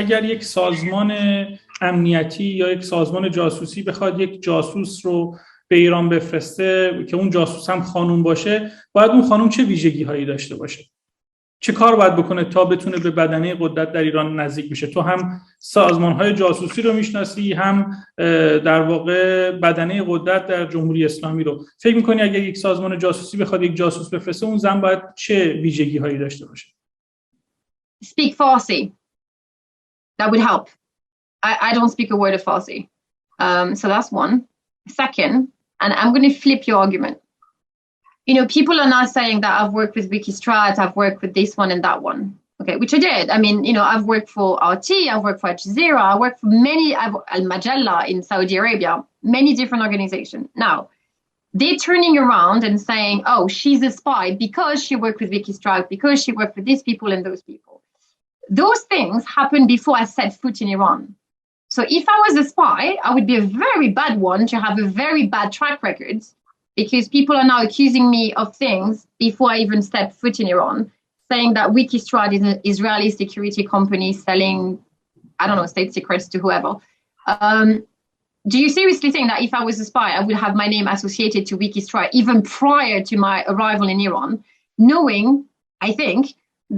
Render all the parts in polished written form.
اگر یک سازمان امنیتی یا یک سازمان جاسوسی بخواد یک جاسوس رو به ایران بفرسته که اون جاسوس هم خانوم باشه، باید اون خانوم چه ویژگی هایی داشته باشه؟ چه کار باید بکنه تا بتونه به بدنه قدرت در ایران نزدیک بشه؟ تو هم سازمان‌های جاسوسی رو میشناسی، هم در واقع بدنه قدرت در جمهوری اسلامی رو. فکر می‌کنی اگه یک سازمان جاسوسی بخواد یک جاسوس بفرسته، اون زن باید چه ویژگی هایی داشته باشه؟ Speak Farsi. That would help. I don't speak a word of Farsi. So that's one. Second, and I'm going to flip your argument. You know, people are now saying that I've worked with Wikistrat, I've worked with this one and that one. Okay, which I did. I mean, you know, I've worked for RT, I've worked for Al Jazeera, I worked for many, Al Majalla in Saudi Arabia, many different organizations. Now, they're turning around and saying, oh, she's a spy because she worked with Wikistrat, because she worked with these people and those people. Those things happened before I set foot in Iran. So if I was a spy, I would be a very bad one to have a very bad track record, because people are now accusing me of things before I even stepped foot in Iran, saying that Wikistrat is an Israeli security company selling, I don't know, state secrets to whoever. Do you seriously think that if I was a spy, I would have my name associated to Wikistrat even prior to my arrival in Iran, knowing, I think,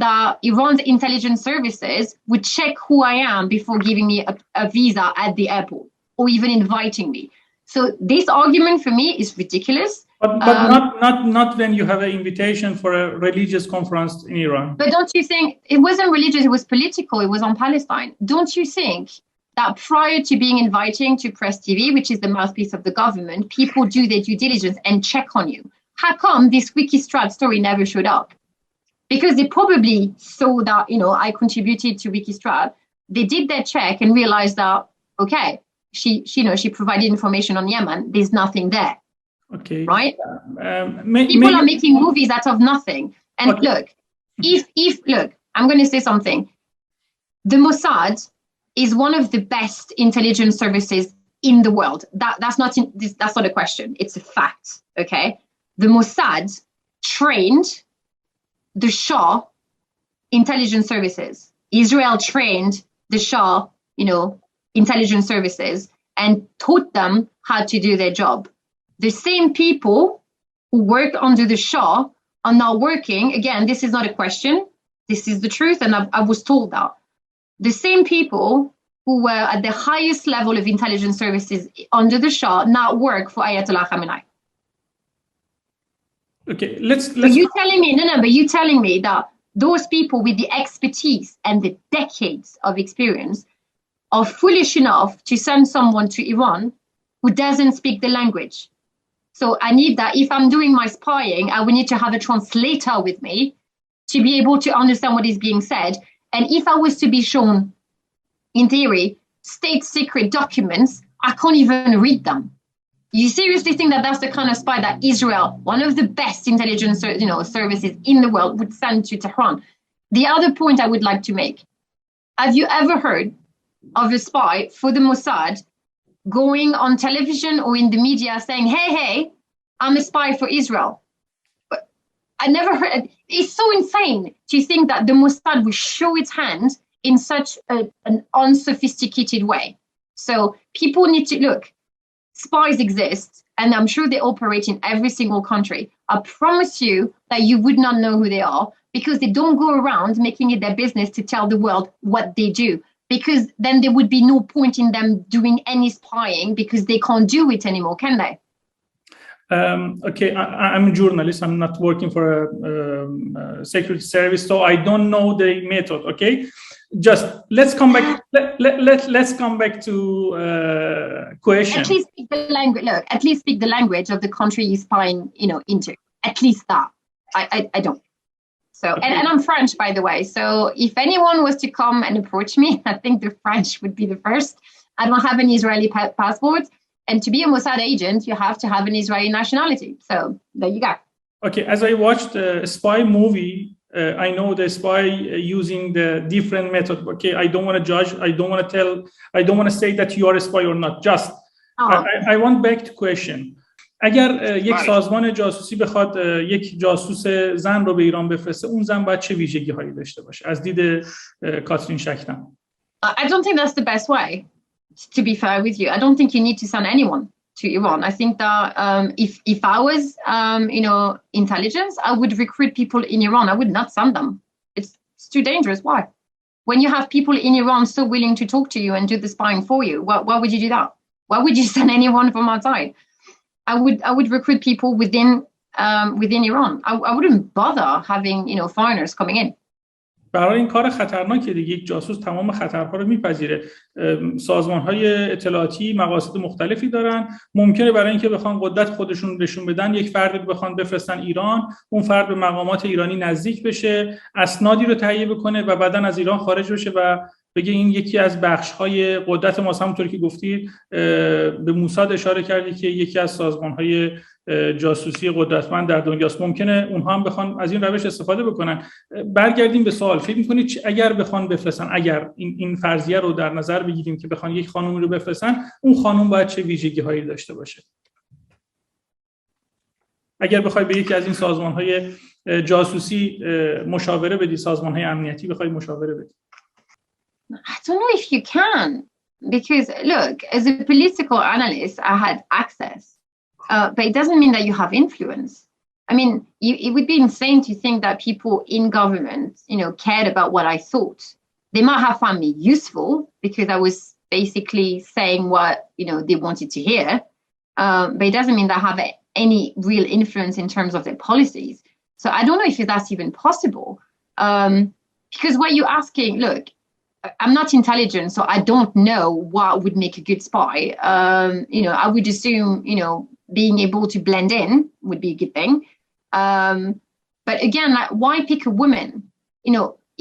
that Iran's intelligence services would check who I am before giving me a visa at the airport or even inviting me? So this argument for me is ridiculous. But not when you have an invitation for a religious conference in Iran. But don't you think it wasn't religious, it was political, it was on Palestine. Don't you think that prior to being inviting to Press TV, which is the mouthpiece of the government, people do their due diligence and check on you? How come this Wikistrat story never showed up? Because they probably saw that, you know, I contributed to Wikistrat. They did their check and realized that, okay, she provided information on Yemen. There's nothing there. Okay. Right? People are making movies out of nothing. And okay. Look, I'm going to say something. The Mossad is one of the best intelligence services in the world. That's not a question. It's a fact. Okay. The Mossad trained the Shah intelligence services. Israel trained the Shah, you know, intelligence services and taught them how to do their job. The same people who worked under the Shah are now working, again, this is not a question, this is the truth, and I was told that. The same people who were at the highest level of intelligence services under the Shah now work for Ayatollah Khamenei. Okay, let's but you're telling me that those people with the expertise and the decades of experience are foolish enough to send someone to Iran who doesn't speak the language. So I need that if I'm doing my spying, I will need to have a translator with me to be able to understand what is being said. And if I was to be shown, in theory, state secret documents, I can't even read them. You seriously think that that's the kind of spy that Israel, one of the best intelligence, you know, services in the world, would send to Tehran? The other point I would like to make: have you ever heard of a spy for the Mossad going on television or in the media saying, hey, I'm a spy for Israel? But I never heard. It's so insane to think that the Mossad will show its hand in such an unsophisticated way. So people need to look. Spies exist, and I'm sure they operate in every single country. I promise you that you would not know who they are, because they don't go around making it their business to tell the world what they do, because then there would be no point in them doing any spying, because they can't do it anymore, can they? Okay, I'm a journalist. I'm not working for a security service, so I don't know the method. Okay, just let's come back. Let's come back to question. At least speak the language. Look, at least speak the language of the country you're spying, you know, into. At least that. I don't. So, okay. and I'm French, by the way. So if anyone was to come and approach me, I think the French would be the first. I don't have an Israeli passport. And to be a Mossad agent, you have to have an Israeli nationality. So there you go. Okay, as I watched a spy movie, I know the spy using the different method. Okay, I don't want to judge. I don't want to say that you are a spy or not. Just, I want back to question. اگر یک سازمان جاسوسی بخواد یک جاسوس زن رو به ایران بفرسته، اون زن باید چه ویژگی هایی داشته باشه از دید کاترین شکدم؟ I don't think that's the best way, to be fair with you. I don't think you need to send anyone to Iran. I think that if I was, intelligence, I would recruit people in Iran. I would not send them. It's too dangerous. Why? When you have people in Iran so willing to talk to you and do the spying for you, why would you do that? Why would you send anyone from outside? I would recruit people within Iran. I wouldn't bother having foreigners coming in. برای این کار خطرناکه دیگه. یک جاسوس تمام خطرها رو میپذیره. سازمان‌های اطلاعاتی مقاصد مختلفی دارن. ممکنه برای اینکه بخوان قدرت خودشون نشون بدن یک فرد بخوان بفرستن ایران، اون فرد به مقامات ایرانی نزدیک بشه، اسنادی رو تهیه بکنه و بعداً از ایران خارج بشه و بگه این یکی از بخش‌های قدرت ماست. همونطور که گفتی به موساد اشاره کردی که یکی از سازمان‌های جاسوسی قدرتمند در دنیاست. ممکنه اونها هم بخوان از این روش استفاده بکنن. برگردیم به سوال. فکر می‌کنید اگر بخوان بفرستن، اگر این فرضیه رو در نظر بگیریم که بخوان یک خانم رو بفرستن، اون خانم باید چه ویژگی‌هایی داشته باشه؟ اگر بخوای به یکی از این سازمان‌های جاسوسی مشاوره بدی، سازمان‌های امنیتی بخوای مشاوره بدی. I don't know if you can, because look, as a political analyst, I had access. But it doesn't mean that you have influence. I mean, it would be insane to think that people in government, cared about what I thought. They might have found me useful because I was basically saying what, they wanted to hear. But it doesn't mean that I have any real influence in terms of their policies. So I don't know if that's even possible. Because what you're asking, look, I'm not intelligent, so I don't know what would make a good spy. I would assume, being able to blend in would be a good thing. But again, like, why pick a woman?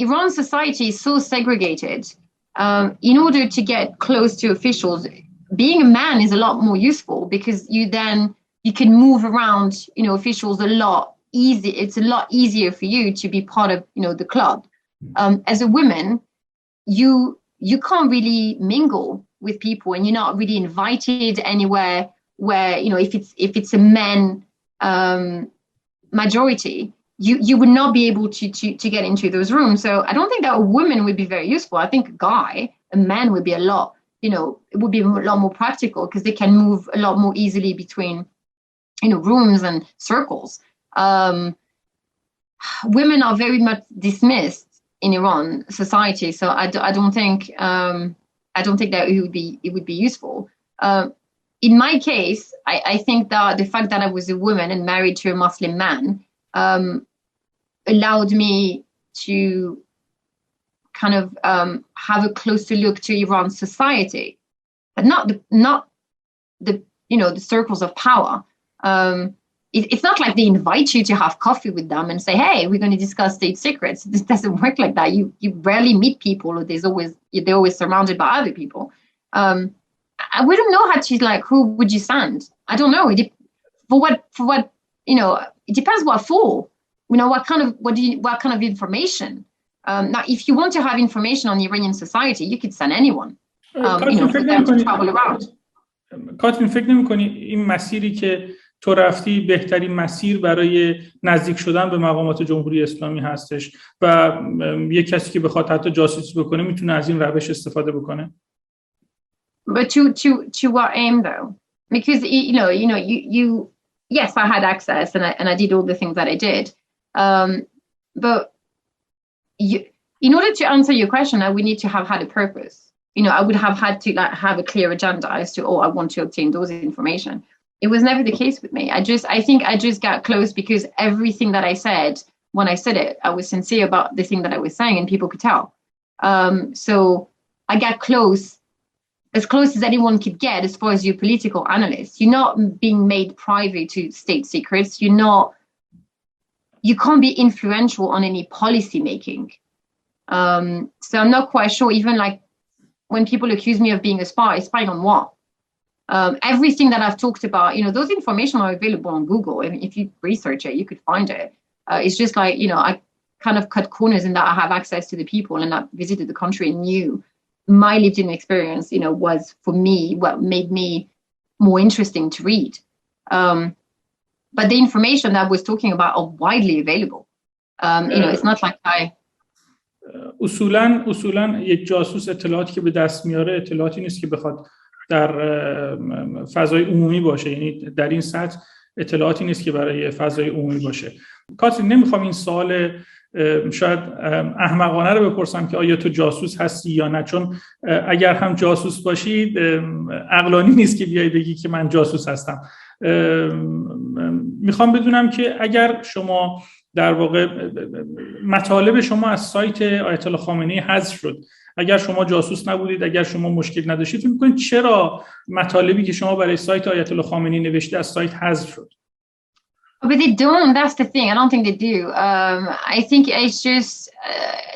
Iran society is so segregated. In order to get close to officials, being a man is a lot more useful because you can move around, officials a lot easy. It's a lot easier for you to be part of, the club. As a woman, you can't really mingle with people, and you're not really invited anywhere where, if it's a men majority, you would not be able to get into those rooms. So I don't think that a woman would be very useful. I think a man would be a lot, it would be a lot more practical because they can move a lot more easily between, rooms and circles. Women are very much dismissed in Iran society, so I don't think that it would be useful. In my case, I think that the fact that I was a woman and married to a Muslim man allowed me to kind of have a closer look to Iran's society, but not the circles of power. It's not like they invite you to have coffee with them and say, hey, we're going to discuss state secrets. This doesn't work like that. You rarely meet people, or they're always surrounded by other people. I wouldn't know how to, who would you send? I don't know. For what, it depends what for. What kind of information. Now, if you want to have information on the Iranian society, you could send anyone, for them to travel around. کاترین، فکر نمی‌کنی این مسیری که تو رفتی بهترین مسیر برای نزدیک شدن به مقامات جمهوری اسلامی هستش و یک کسی که بخواد حتی جاسوسی بکنه میتونه از این روش استفاده بکنه؟ But to what aim though? Because you yes, I had access and I did all the things that I did. But in order to answer your question, I would need to have had a purpose. I would have had to have a clear agenda as to, I want to obtain those information. It was never the case with me. I think I just got close because everything that I said, when I said it, I was sincere about the thing that I was saying and people could tell. So I got as close as anyone could get as far as your political analyst. You're not being made privy to state secrets. You can't be influential on any policy making. So I'm not quite sure, even when people accuse me of being a spying on what? Everything that I've talked about, those information are available on Google. I mean, if you research it, you could find it. It's just I kind of cut corners in that I have access to the people and I visited the country and knew my lived-in experience, was for me what made me more interesting to read. But the information that I was talking about are widely available. It's not like اصولا یک جاسوس اطلاعاتی که به دست میاره اطلاعاتی نیست که بخواد در فضای عمومی باشه، یعنی در این سطح اطلاعاتی نیست که برای فضای عمومی باشه. کاترین، نمیخوام این سوال شاید احمقانه رو بپرسم که آیا تو جاسوس هستی یا نه، چون اگر هم جاسوس باشی عقلانی نیست که بیای بگی که من جاسوس هستم. میخوام بدونم که اگر شما در واقع مطالب شما از سایت آیت الله خامنه‌ای حذف شد، اگر شما جاسوس نبودید، اگر شما مشکل نداشتید، فکر می‌کنید چرا مطالبی که شما برای سایت آیت الله خامنه‌ای نوشته از سایت حذف شد؟ But they don't. That's the thing. I don't think they do. I think it's just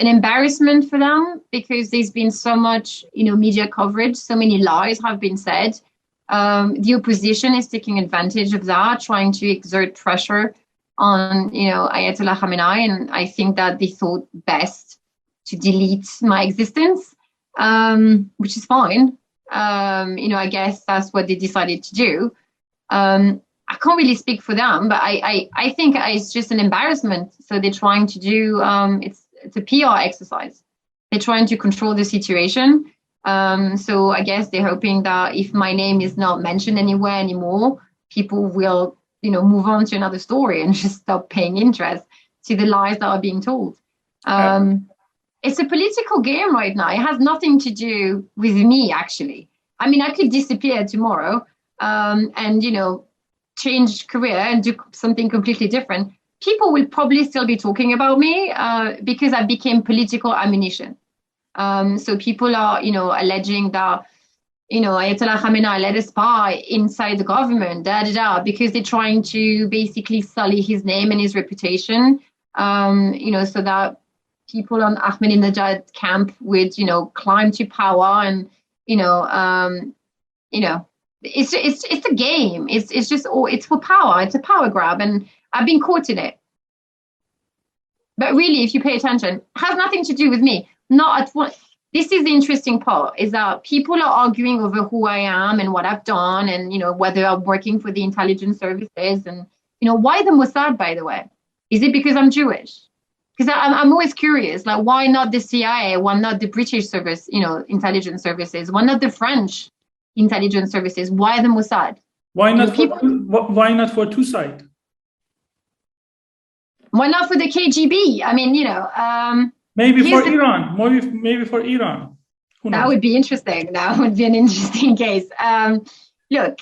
an embarrassment for them because there's been so much, media coverage. So many lies have been said. The opposition is taking advantage of that, trying to exert pressure on, Ayatollah Khamenei, and I think that they thought best to delete my existence, which is fine. I guess that's what they decided to do. I can't really speak for them, but I think it's just an embarrassment. So they're trying to do, it's a PR exercise. They're trying to control the situation. So I guess they're hoping that if my name is not mentioned anywhere anymore, people will, move on to another story and just stop paying interest to the lies that are being told. It's a political game right now. It has nothing to do with me, actually. I mean, I could disappear tomorrow and, change career and do something completely different. People will probably still be talking about me because I became political ammunition. So people are, alleging that, Ayatollah Khamenei led a spy inside the government, because they're trying to basically sully his name and his reputation, so that people on Ahmadinejad camp would, climb to power and, it's a game. It's just, it's for power. It's a power grab, and I've been caught in it. But really, if you pay attention, it has nothing to do with me. Not at one. This is the interesting part, is that people are arguing over who I am and what I've done, and whether I'm working for the intelligence services, and why the Mossad, by the way? Is it because I'm Jewish? Because I'm always curious, like, why not the CIA? Why not the British service, intelligence services? Why not the French intelligence services? Why the Mossad? Why not for two side? Why not for the KGB? I mean, maybe for Iran. Maybe for Iran. That would be interesting. That would be an interesting case. Look,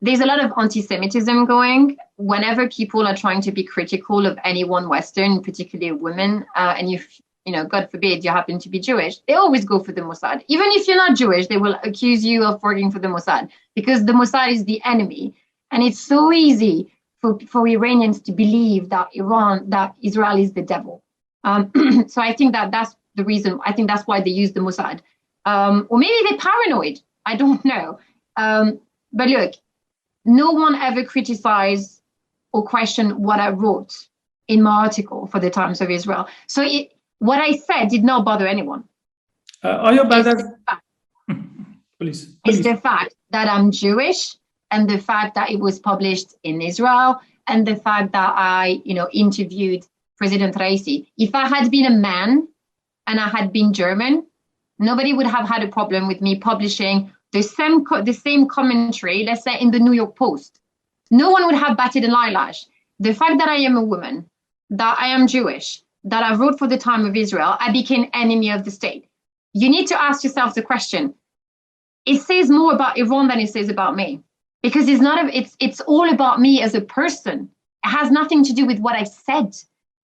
there's a lot of anti-Semitism going. Whenever people are trying to be critical of anyone Western, particularly women, and God forbid you happen to be Jewish, they always go for the Mossad. Even if you're not Jewish, they will accuse you of working for the Mossad because the Mossad is the enemy. And it's so easy for Iranians to believe that Israel is the devil. So I think that's the reason. I think that's why they use the Mossad. Or maybe they're paranoid. I don't know. But look, no one ever criticized or questioned what I wrote in my article for the Times of Israel. So what I said did not bother anyone. Please. It's the fact that I'm Jewish, and the fact that it was published in Israel, and the fact that I, interviewed President Raisi. If I had been a man and I had been German, nobody would have had a problem with me publishing the same commentary, let's say, in the New York Post. No one would have batted an eyelash. The fact that I am a woman, that I am Jewish, that I wrote for the Time of Israel, I became enemy of the state. You need to ask yourself the question. It says more about Iran than it says about me, because it's all about me as a person. It has nothing to do with what I said.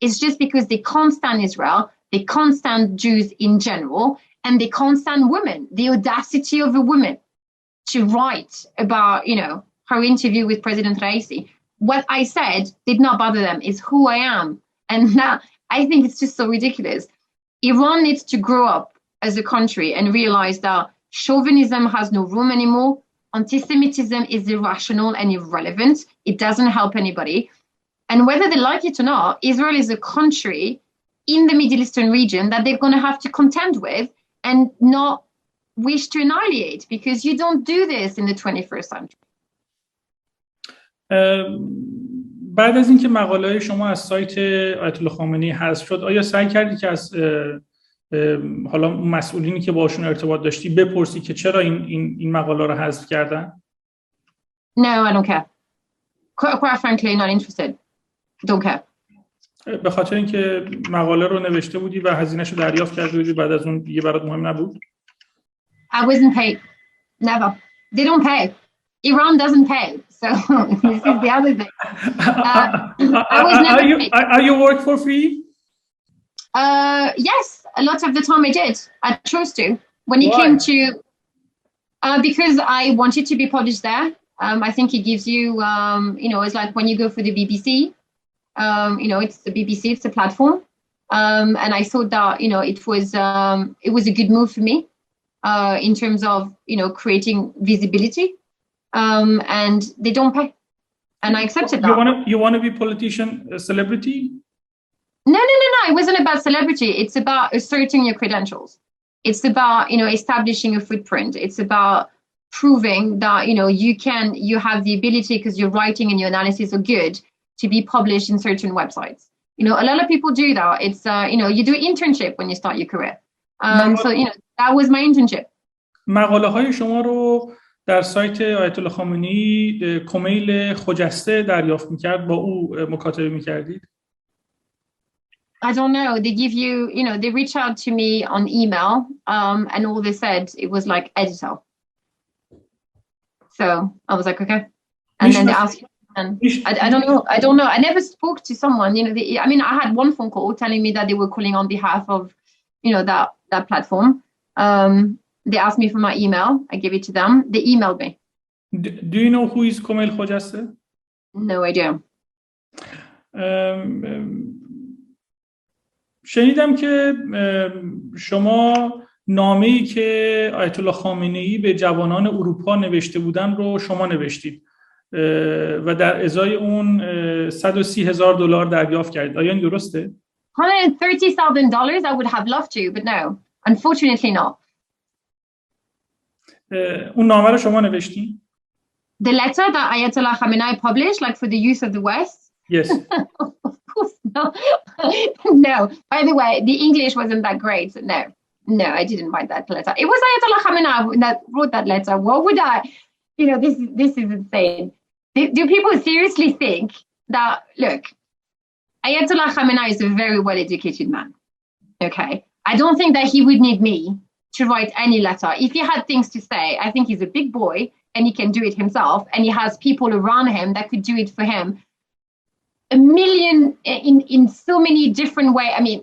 It's just because they can't stand Israel, they can't stand Jews in general, and they can't stand women. The audacity of a woman to write about, her interview with President Raisi. What I said did not bother them. It's who I am. And now I think it's just so ridiculous. Iran needs to grow up as a country and realize that chauvinism has no room anymore. Anti-Semitism is irrational and irrelevant. It doesn't help anybody. And whether they like it or not, Israel is a country in the Middle Eastern region that they're going to have to contend with and not wish to annihilate, because you don't do this in the 21st century. بعد از اینکه مقاله شما از سایت آیت الله خامنه‌ای حذف شد، آیا سعی کردی که از حالا مسئولینی که باشون ارتباط داشتی بپرسی که چرا این مقاله رو حذف کردن؟ No, I don't care. Quite frankly, not interested. Don't care. به خاطر اینکه مقاله رو نوشته بودی و هزینه‌شو دریافت کرده بودی، بعد از اون دیگه برات مهم نبود؟ I wasn't paid. Never. They don't pay. Iran doesn't pay. So this is the other thing. I was never paid. Are you work for free? Yes, a lot of the time I did. I chose to. When it came to, because I wanted to be published there. I think it gives you, it's like when you go for the BBC, it's the BBC, it's a platform. And I thought that, it was a good move for me in terms of, creating visibility. And they don't pay. And I accepted that. You want to be politician, a celebrity? No. It wasn't about celebrity. It's about asserting your credentials. It's about, establishing a footprint. It's about proving that, you have the ability, because your writing and your analysis are good, to be published in certain websites. A lot of people do that. It's, you do an internship when you start your career. So, that was my internship. مقاله های شما رو در سایت آیت الله خامنه‌ای کمیل خجسته دریافت می‌کرد، با او مکاتبه می‌کردید؟ I don't know. They give you, they reach out to me on email, and all they said, it was like editor. So I was like, okay. And then they asked, and I don't know. I never spoke to someone, I had one phone call telling me that they were calling on behalf of, that platform. They asked me for my email. I gave it to them. They emailed me. Do you know who is Komel Khojaste? No idea. شنیدم که شما نامه‌ای که آیت الله خامنه‌ای به جوانان اروپا نوشته بودن رو شما نوشتید و در ازای اون $130,000 دریافت کردید. آیا این درسته؟ $130,000. I would have loved to, but no, unfortunately not. اون نامه رو شما نوشتید؟ The letter that Ayatollah Khamenei published, like for the use of the West? Yes. Of course not. No. By the way, the English wasn't that great. No, I didn't write that letter. It was Ayatollah Khamenei that wrote that letter. What would I? This is insane. Do people seriously think that? Look, Ayatollah Khamenei is a very well-educated man. Okay, I don't think that he would need me to write any letter. If he had things to say, I think he's a big boy and he can do it himself, and he has people around him that could do it for him. A million in so many different ways. I mean,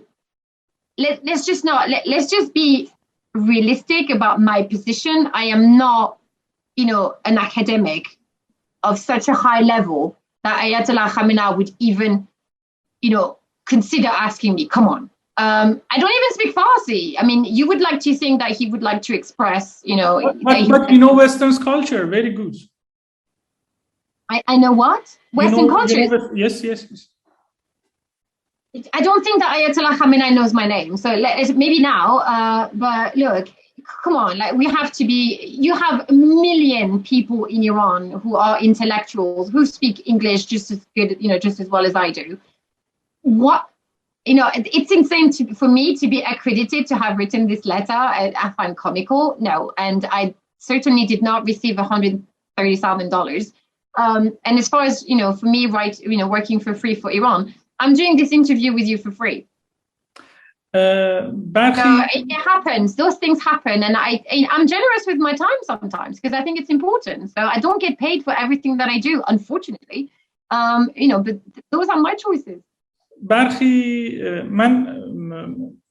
let's just be realistic about my position. I am not, an academic of such a high level that Ayatollah Khamenei would even, consider asking me, come on. I don't even speak Farsi. I mean, you would like to think that he would like to express, But you know Western culture, very good. I know what? Western culture. Yes. I don't think that Ayatollah Khamenei knows my name. So maybe now, but look, come on, we have to be, you have a million people in Iran who are intellectuals, who speak English just as good, just as well as I do. What? It's insane for me to be accredited to have written this letter. I find comical. No, and I certainly did not receive $130,000. And as far as, for me, working for free for Iran, I'm doing this interview with you for free. So it happens. Those things happen. And I'm generous with my time sometimes because I think it's important. So I don't get paid for everything that I do, unfortunately. But those are my choices. من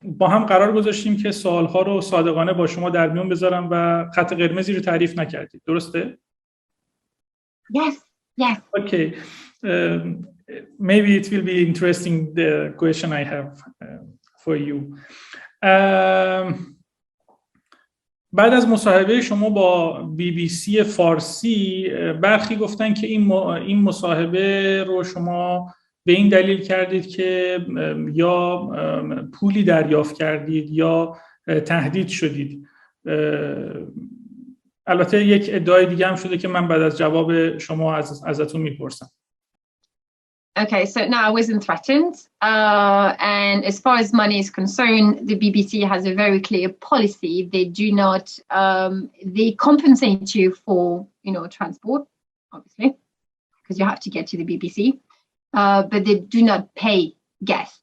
با هم قرار گذاشتیم که سوالها رو صادقانه با شما در میون بذارم و خط قرمزی رو تعریف نکردید. درسته؟ Yes. Okay. Maybe it will be interesting, the question I have for you. بعد از مصاحبه شما با BBC فارسی برخی گفتن که این مصاحبه رو شما به این دلیل کردید که یا پولی دریافت کردید یا تهدید شدید. البته یک ادعای دیگه هم شده که من بعد از جواب شما ازتون میپرسم. Okay, so no, I wasn't threatened. And as far as money is concerned, the BBC has a very clear policy. They do not, they compensate you for, transport, obviously, because you have to get to the BBC. But they do not pay guests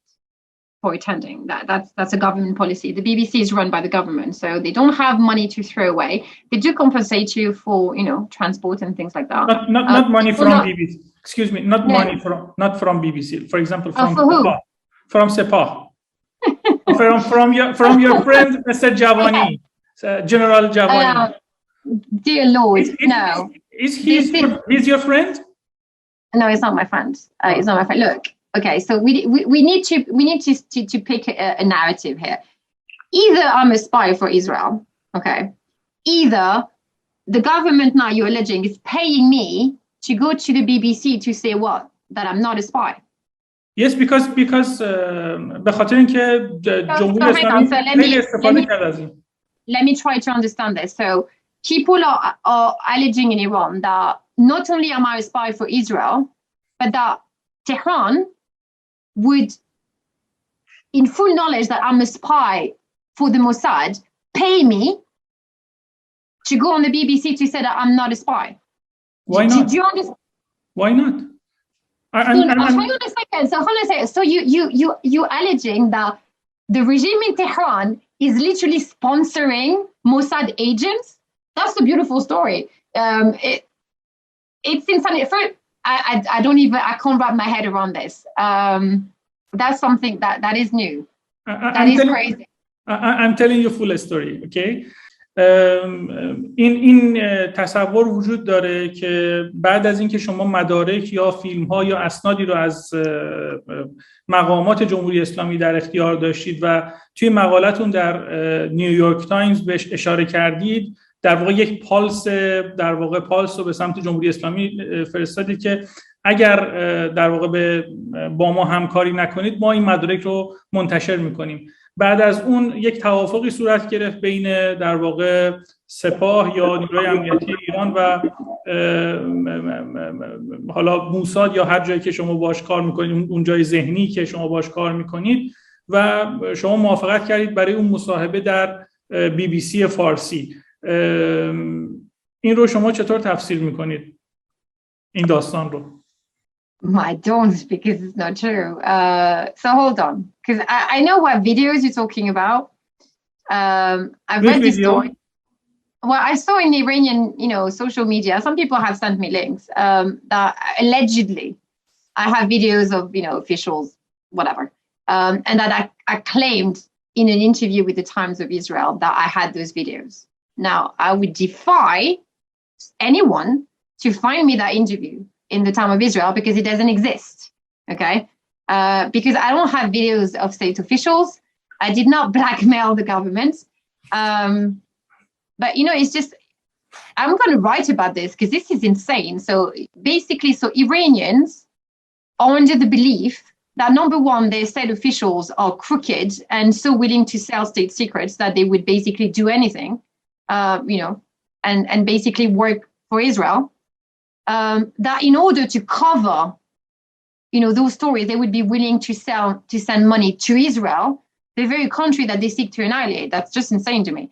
for attending. That's a government policy. The BBC is run by the government, so they don't have money to throw away. They do compensate you for, transport and things like that. Not money from BBC. Excuse me, not money from BBC. For example, from who? From Sepah. from your friend, Mr. Javani, General Javani. Dear Lord, no. He's your friend? No, it's not my friend. It's not my friend. Look, okay, so we need to pick a narrative here. Either I'm a spy for Israel, okay. Either the government now you're alleging is paying me to go to the BBC to say what? That I'm not a spy. Yes, because به خاطر اینکه جمهوری اسلامی خیلی استفاده کرده از این. Let me try to understand this. So people are alleging in Iran that not only am I a spy for Israel, but that Tehran would, in full knowledge that I'm a spy for the Mossad, pay me to go on the BBC to say that I'm not a spy. Why not? Do you understand? Why not? Hang on a second. So you alleging that the regime in Tehran is literally sponsoring Mossad agents? That's a beautiful story. It's insane. I can't wrap my head around this. That's something that is new. That is crazy. I'm telling you full story, okay? این تصور وجود داره که بعد از اینکه شما مدارک یا فیلم ها یا اسنادی رو از مقامات جمهوری اسلامی در اختیار داشتید و توی مقالتون در نیویورک تایمز بهش اشاره کردید، در واقع یک پالس رو به سمت جمهوری اسلامی فرستادید که اگر در واقع با ما همکاری نکنید ما این مدارک رو منتشر میکنیم. بعد از اون یک توافقی صورت گرفت بین در واقع سپاه یا نیروهای امنیتی ایران و حالا موساد یا هر جایی که شما باش کار میکنید، اون جای ذهنی که شما باش کار میکنید و شما موافقت کردید برای اون مصاحبه در BBC فارسی. این رو شما چطور تفسیر میکنید این داستان رو؟ I don't, because it's not true. So hold on, because I know what videos you're talking about. I've read this story. Well, I saw in the Iranian, social media, some people have sent me links that allegedly I have videos of, officials, whatever, and that I claimed in an interview with the Times of Israel that I had those videos. Now, I would defy anyone to find me that interview in the Time of Israel because it doesn't exist, okay? Because I don't have videos of state officials. I did not blackmail the government. But, it's just, I'm going to write about this because this is insane. So basically, Iranians are under the belief that, number one, their state officials are crooked and so willing to sell state secrets that they would basically do anything, and basically work for Israel. That in order to cover, those stories, they would be willing to send money to Israel, the very country that they seek to annihilate. That's just insane to me.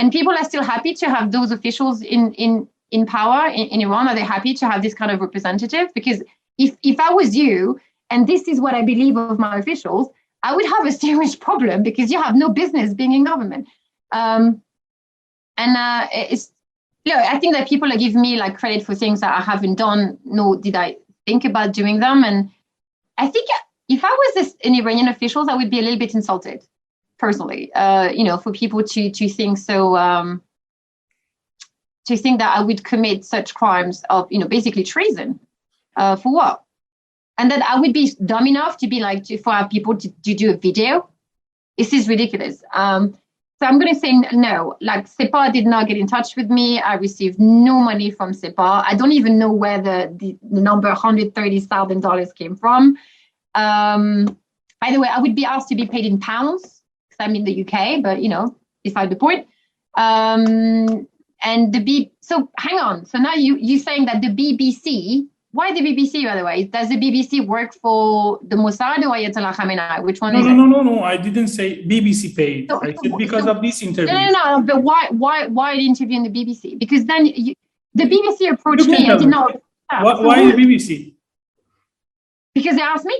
And people are still happy to have those officials in power in Iran. Are they happy to have this kind of representative? Because if I was you, and this is what I believe of my officials, I would have a serious problem because you have no business being in government. Look, I think that people are giving me credit for things that I haven't done, nor did I think about doing them. And I think if I was an Iranian official, I would be a little bit insulted, personally. For people to think so, to think that I would commit such crimes of, basically treason, for what? And that I would be dumb enough to be for people to do a video. This is ridiculous. So I'm going to say no. Sepah did not get in touch with me. I received no money from Sepah. I don't even know where the number $130,000 came from. By the way, I would be asked to be paid in pounds because I'm in the UK, but beside the point. So hang on. So now you're saying that the BBC Why the BBC, by the way? Does the BBC work for the Mossad or Ayatollah Khamenei? Which one is it? No. I didn't say BBC paid. I said because of this interview. No. But why the interview in the BBC? Because then the BBC approached me. I did not. Why the BBC? Because they asked me.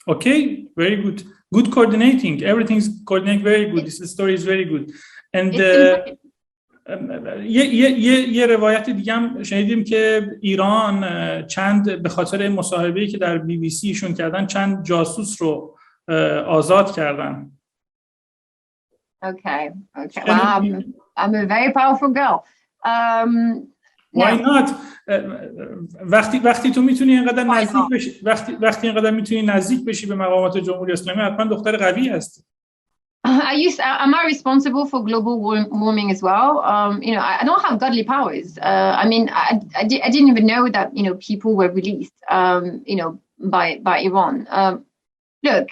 Okay, very good. Good coordinating. Everything's coordinated very good. This story is very good. And یه روایت دیگه هم شنیدیم که ایران چند به خاطر مصاحبه‌ای که در بی بی سی ایشون کردن چند جاسوس رو آزاد کردن. Okay. Well, I'm a very powerful girl. Why not? وقتی تو میتونی اینقدر نزدیک بشی، وقتی اینقدر میتونی نزدیک بشی به مقامات جمهوری اسلامی، حتما دختر قوی هستی. Am I responsible for global warming as well? I don't have godly powers. I mean, I didn't even know that, people were released, by Iran. Look,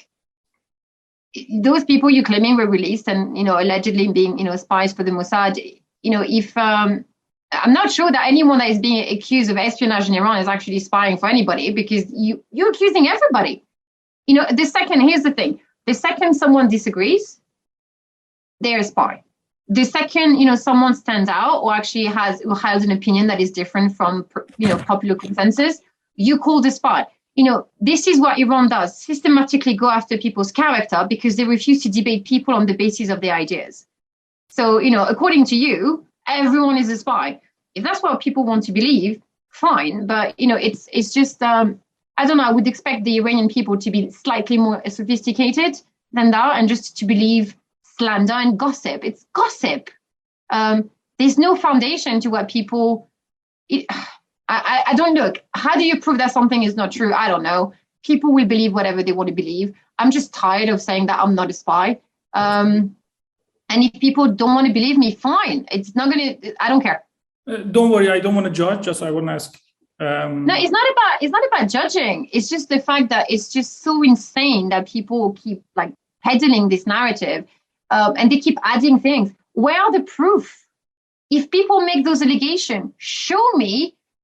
those people you're claiming were released and, allegedly being, spies for the Mossad, if, I'm not sure that anyone that is being accused of espionage in Iran is actually spying for anybody, because you're accusing everybody. Here's the thing. The second someone disagrees, they're a spy. The second, someone stands out or actually has an opinion that is different from, popular consensus, you call the spy. This is what Iran does, systematically go after people's character because they refuse to debate people on the basis of their ideas. So, according to you, everyone is a spy. If that's what people want to believe, fine. But, it's just, I don't know, I would expect the Iranian people to be slightly more sophisticated than that and just to believe slander and gossip. It's gossip. There's no foundation to what people... I don't look. How do you prove that something is not true? I don't know. People will believe whatever they want to believe. I'm just tired of saying that I'm not a spy. And if people don't want to believe me, fine. It's not going to... I don't care. Don't worry. I don't want to judge. Just I want to ask. No, it's not about judging. It's just the fact that it's just so insane that people keep peddling this narrative, and they keep adding things. Where are the proof? If people make those allegations, show me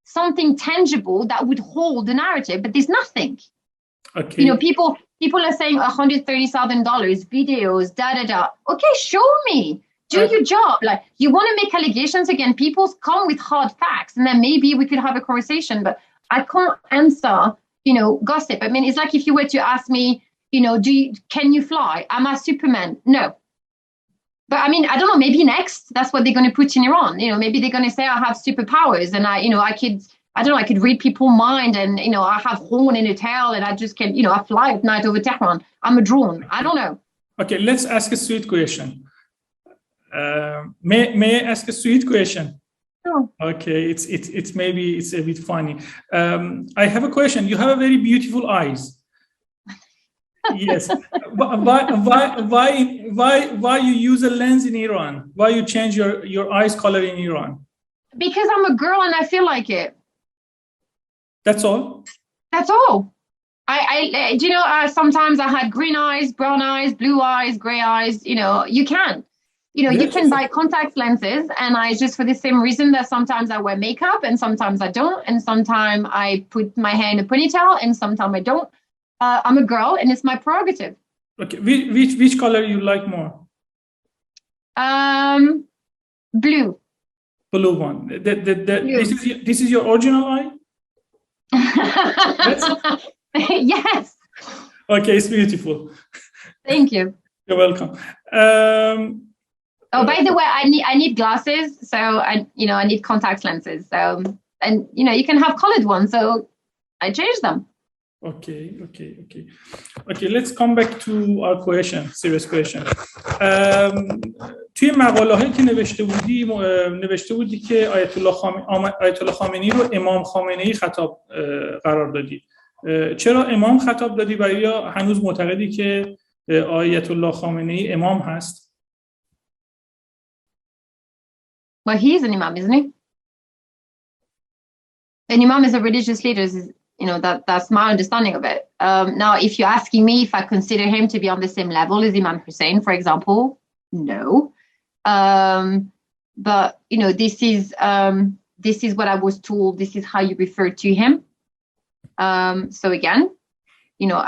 something tangible that would hold the narrative. But there's nothing. Okay. People are saying $130,000 videos, da. Okay, show me. Do your job. You want to make allegations again, people come with hard facts, and then maybe we could have a conversation. But I can't answer, gossip. I mean, it's like if you were to ask me, can you fly? Am I Superman? No. But I mean, I don't know, maybe next, that's what they're going to put in Iran. Maybe they're going to say I have superpowers and I could read people's mind and, I have horn in a tail and I just can, I fly at night over Tehran. I'm a drone. I don't know. Okay, let's ask a sweet question. May I ask a sweet question? Sure. Okay, it's maybe it's a bit funny. I have a question. You have a very beautiful eyes. Yes. Why you use a lens in Iran? Why you change your eyes color in Iran? Because I'm a girl and I feel like it. That's all? That's all. Sometimes I had green eyes, brown eyes, blue eyes, gray eyes. You can. You can buy contact lenses, and I just for the same reason that sometimes I wear makeup and sometimes I don't, and sometimes I put my hair in a ponytail and sometimes I don't. I'm a girl, and it's my prerogative. Okay, which color you like more? Blue. Blue one. This is your original eye? Yes. Okay, it's beautiful. Thank you. You're welcome. By the way, I need glasses, so I need contact lenses. So, and you can have colored ones, so I changed them. Okay, let's come back to our question, serious question. توی مقاله هایی که نوشته بودی که آیت الله خامنه‌ای رو امام خامنه‌ای خطاب قرار دادی. چرا امام خطاب دادی و یا هنوز معتقدی که آیت الله خامنه‌ای امام هست؟ Well, he is an imam, isn't he? An imam is a religious leader. That's my understanding of it. Now, if you're asking me if I consider him to be on the same level as Imam Hussein, for example, no. But this is what I was told. This is how you refer to him. So again, you know,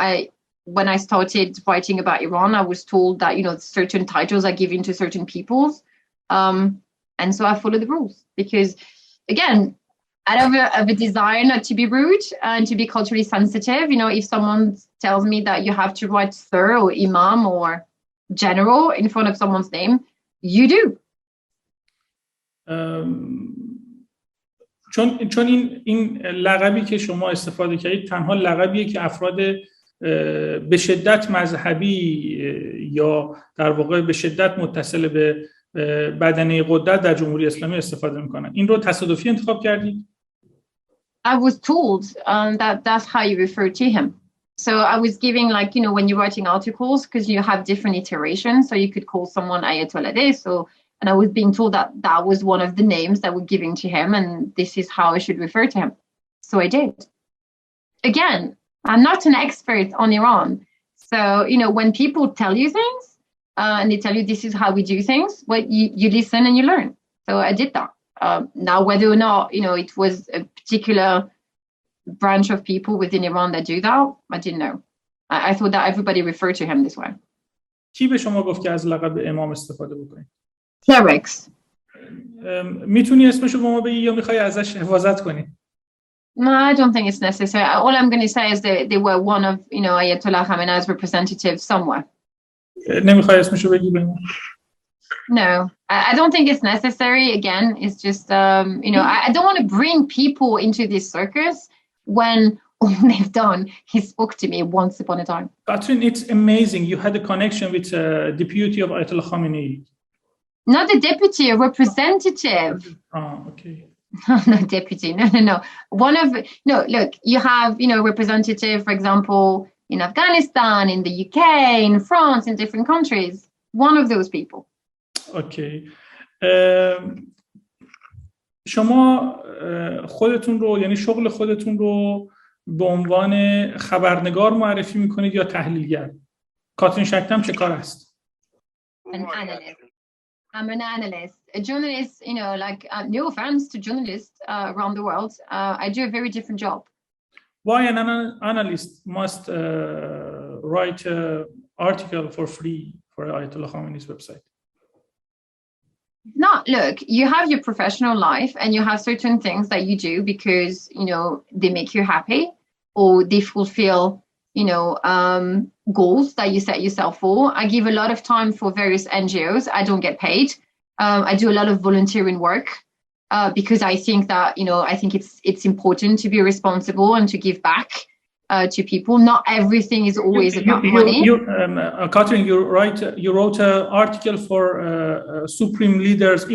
when I started writing about Iran, I was told that, you know, certain titles are given to certain peoples. And so I follow the rules because, again, out of a desire not to be rude and to be culturally sensitive, you know, if someone tells me that you have to write sir or imam or general in front of someone's name, you do. چون این لقبی که شما استفاده کردید تنها لقبیه که افراد به شدت مذهبی یا در واقع به شدت متصل به بدنه قدرت در جمهوری اسلامی استفاده میکنن. این رو تصادفی انتخاب کردید؟ I was told that that's how you refer to him. So I was giving, like, you know, when you're writing articles, because you have different iterations, so you could call someone Ayatollah this, and I was being told that that was one of the names that were giving to him, and this is how I should refer to him. So I did. Again, I'm not an expert on Iran. So, you know, when people tell you things, and they tell you this is how we do things, well, you listen and you learn. So I did that. Now, whether or not, you know, it was a particular branch of people within Iran that do that, I didn't know. I thought that everybody referred to him this way. کی به شما گفت که از لقب امام استفاده بکنید؟ Clerics. میتونی اسمشو به ما بگی یا میخوای ازش حفاظت کنی؟ No, I don't think it's necessary. All I'm going to say is that they were one of, you know, Ayatollah Khamenei's representatives somewhere. نمیخوای اسمشو بگی به ما؟ No, I don't think it's necessary. Again, it's just, you know, I don't want to bring people into this circus when all they've done is spoke to me once upon a time. Kاترین, it's amazing. You had a connection with deputy of Ayatollah Khamenei. Not a deputy, a representative. Oh, okay. No, deputy. No. No, look, you have, you know, representative, for example, in Afghanistan, in the UK, in France, in different countries. One of those people. Okay. شما خودتون رو، یعنی شغل خودتون رو به عنوان خبرنگار معرفی میکنید یا تحلیلگر؟ کاترین شکدم چه کار است؟ An analyst. I'm an analyst. A journalist, you know, like, no offense to journalists around the world, I do a very different job. Why an analyst must write an article for free for Ayatollah Khamenei's website? No, look, you have your professional life and you have certain things that you do because, you know, they make you happy or they fulfill, you know, goals that you set yourself for. I give a lot of time for various NGOs. I don't get paid. I do a lot of volunteering work because I think that, you know, I think it's important to be responsible and to give back to people. Not everything is always about money. Kاترین, you wrote an article for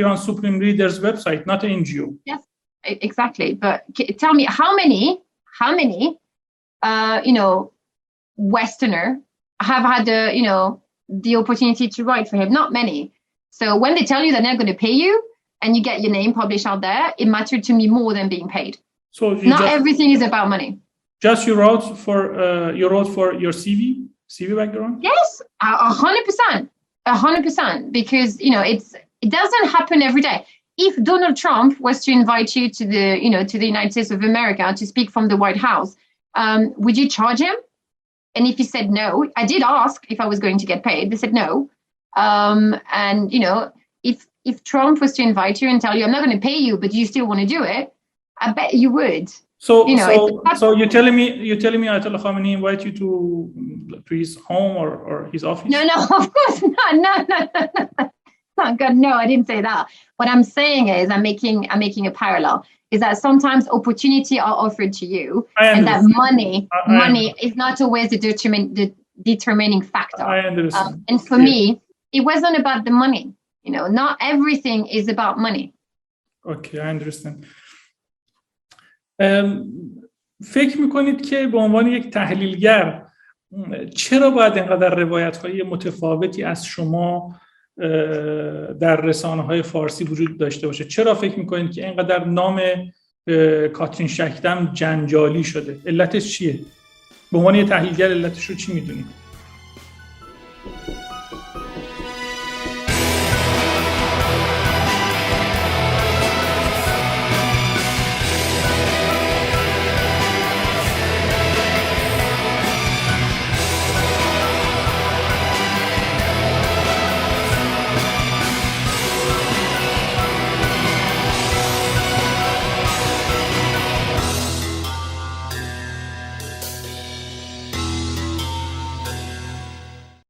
Iran Supreme Leaders website, not an NGO. Yes, exactly. But tell me, how many, you know, Westerner have had the opportunity to write for him? Not many. So when they tell you they're not going to pay you and you get your name published out there, it mattered to me more than being paid. So not everything is about money. Just you wrote for your CV background? Yes, 100%, because, you know, it doesn't happen every day. If Donald Trump was to invite you to the United States of America to speak from the White House, would you charge him? And if he said no, I did ask if I was going to get paid. They said no. And, you know, if Trump was to invite you and tell you, I'm not going to pay you, but you still want to do it, I bet you would. So, you know, so you're telling me Ayatollah Khamenei invite you to his home or his office? No, of course not. No. Oh God, no, I didn't say that. What I'm saying is I'm making a parallel. Is that sometimes opportunity are offered to you, and that money is not always the determining factor. I understand. And for me, it wasn't about the money. You know, not everything is about money. Okay, I understand. فکر میکنید که به عنوان یک تحلیلگر چرا باید اینقدر روایت‌های متفاوتی از شما در رسانه‌های فارسی وجود داشته باشه؟ چرا فکر میکنید که اینقدر نام کاترین شکدم جنجالی شده؟ علتش چیه؟ به عنوان یک تحلیلگر علتش رو چی میدونید؟